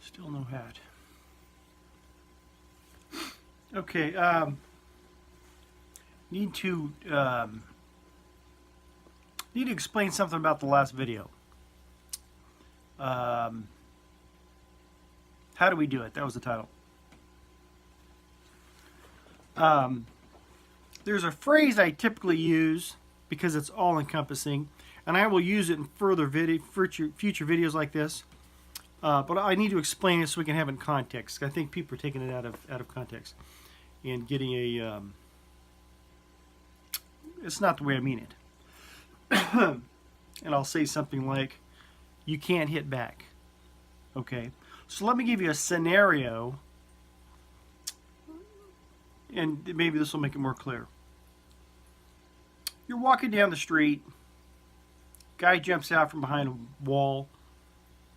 Still no hat. Okay, need to explain something about the last video. How do we do it? That was the title. There's a phrase I typically use because it's all-encompassing, and I will use it in future videos like this. But I need to explain it so we can have it in context. I think people are taking it out of context and getting a. It's not the way I mean it. And I'll say something like, "You can't hit back." Okay, so let me give you a scenario, and maybe this will make it more clear. You're walking down the street. Guy jumps out from behind a wall,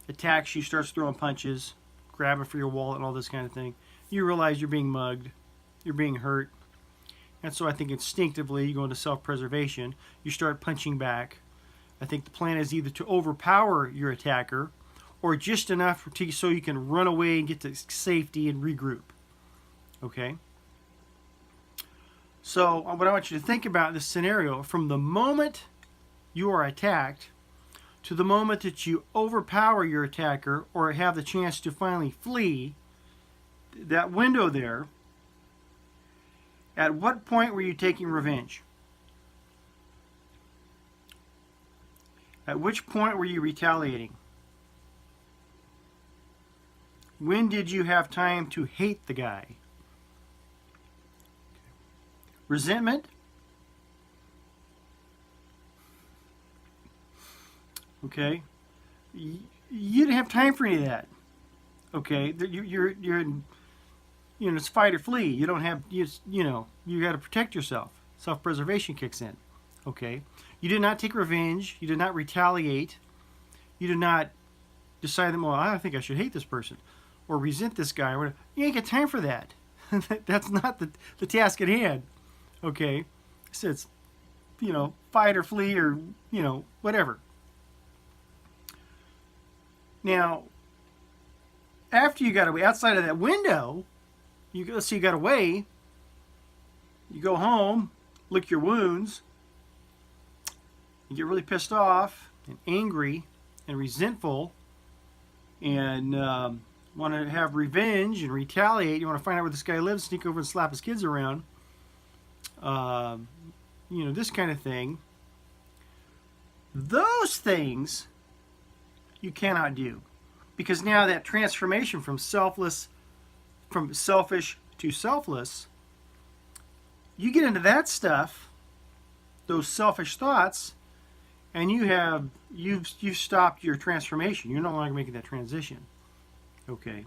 attacks you, starts throwing punches, grabbing for your wallet and all this kind of thing. You realize you're being mugged, you're being hurt, and so I think instinctively you go into self-preservation. You start punching back. I think the plan is either to overpower your attacker or just enough so you can run away and get to safety and regroup. Okay? So what I want you to think about in this scenario, from the moment you are attacked to the moment that you overpower your attacker or have the chance to finally flee, that window there, at what point were you taking revenge? At which point were you retaliating? When did you have time to hate the guy? Resentment? Okay, you didn't have time for any of that. Okay, you're in, it's fight or flee. You don't have, you got to protect yourself. Self-preservation kicks in. Okay, you did not take revenge. You did not retaliate. You did not decide that, well, I think I should hate this person or resent this guy. Or whatever. You ain't got time for that. That's not the task at hand. Okay, so it's, fight or flee or, whatever. Now, after you got away, outside of that window, let's say you got away, you go home, lick your wounds, you get really pissed off and angry and resentful and want to have revenge and retaliate. You want to find out where this guy lives, sneak over and slap his kids around. This kind of thing. Those things you cannot do, because now that transformation from selfish to selfless, you get into that stuff, those selfish thoughts, and you've stopped your transformation. You're no longer making that transition. Okay.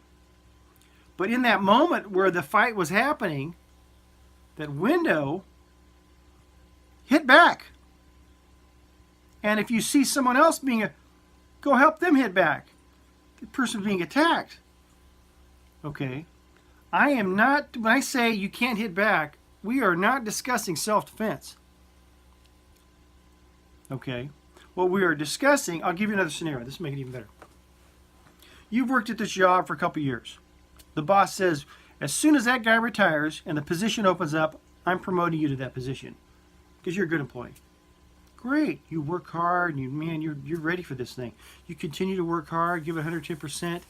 But in that moment where the fight was happening, that window, hit back. And if you see someone else go help them hit back. The person being attacked. Okay. When I say you can't hit back, we are not discussing self-defense. Okay. What we are discussing, I'll give you another scenario. This will make it even better. You've worked at this job for a couple years. The boss says, as soon as that guy retires and the position opens up, I'm promoting you to that position because you're a good employee. Great. You work hard, and you're ready for this thing. You continue to work hard, give 110%.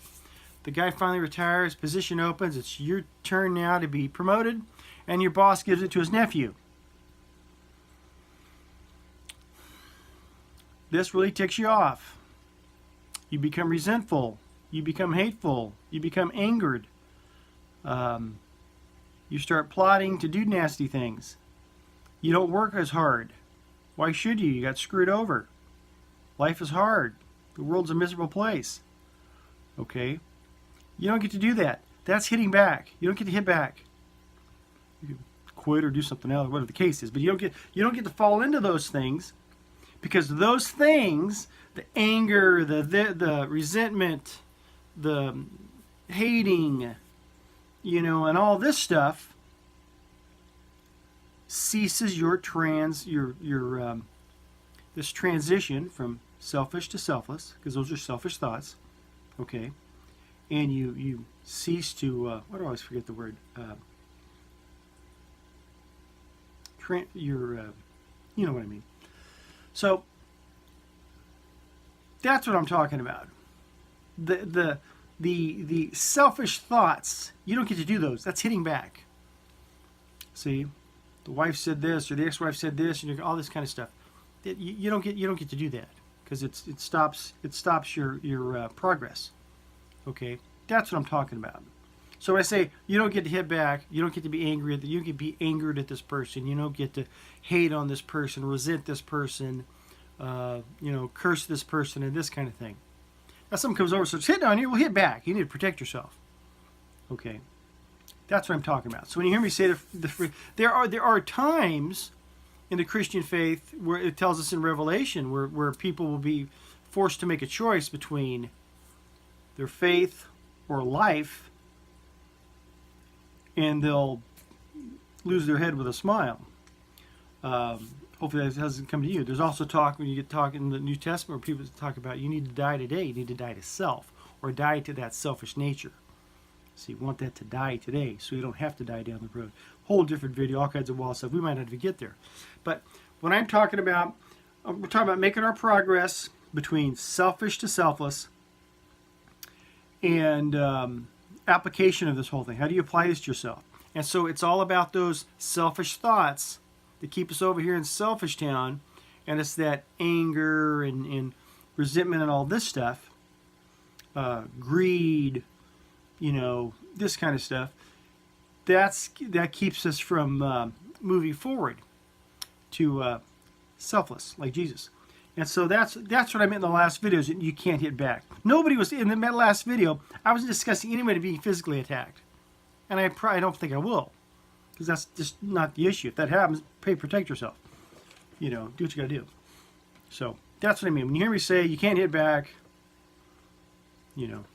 The guy finally retires, position opens, it's your turn now to be promoted, and your boss gives it to his nephew. This really ticks you off. You become resentful. You become hateful. You become angered. You start plotting to do nasty things. You don't work as hard. Why should you? You got screwed over. Life is hard. The world's a miserable place. Okay? You don't get to do that. That's hitting back. You don't get to hit back. You can quit or do something else, whatever the case is. But you don't get to fall into those things, because those things, the anger, the resentment, the hating, and all this stuff, ceases this transition from selfish to selfless, because those are selfish thoughts. Okay, and you cease to, what do I always forget the word? You know what I mean. So that's what I'm talking about. The selfish thoughts, you don't get to do those. That's hitting back. See, the wife said this, or the ex-wife said this, and all this kind of stuff. You don't get to do that, because it stops your progress. Okay, that's what I'm talking about. So when I say you don't get to hit back, you don't get to be angry you don't get to be angered at this person, you don't get to hate on this person, resent this person, curse this person, and this kind of thing. Now someone comes over, so hit down here, well, hit back. You need to protect yourself. Okay, that's what I'm talking about. So when you hear me say there are times in the Christian faith where it tells us in Revelation where people will be forced to make a choice between their faith or life, and they'll lose their head with a smile. Hopefully that doesn't come to you. There's also talk, when you get talking in the New Testament, where people talk about you need to die today, you need to die to self, or die to that selfish nature. So you want that to die today, so you don't have to die down the road. Whole different video, all kinds of wild stuff. We might not even get there. But when I'm talking about, we're talking about making our progress between selfish to selfless, and application of this whole thing. How do you apply this to yourself? And so it's all about those selfish thoughts that keep us over here in selfish town, and it's that anger and resentment and all this stuff, greed, this kind of stuff. That keeps us from moving forward to selfless, like Jesus. And so that's what I meant in the last video, is that you can't hit back. Nobody was, in the last video, I wasn't discussing anybody being physically attacked. And I don't think I will, because that's just not the issue. If that happens, protect yourself. Do what you got to do. So that's what I mean. When you hear me say you can't hit back,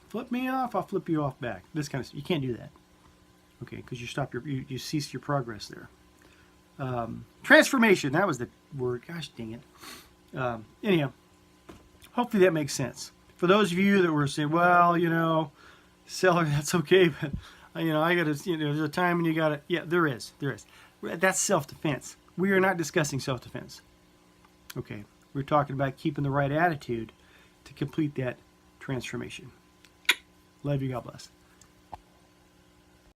flip me off, I'll flip you off back. This kind of stuff. You can't do that. Okay, because you cease your progress there. Transformation, that was the word. Gosh dang it. Anyhow, hopefully that makes sense. For those of you that were saying, well, seller, that's okay, but I gotta, there's a time when you gotta, yeah, there is. That's self-defense. We are not discussing self-defense. Okay, we're talking about keeping the right attitude to complete that transformation. Love you, God bless.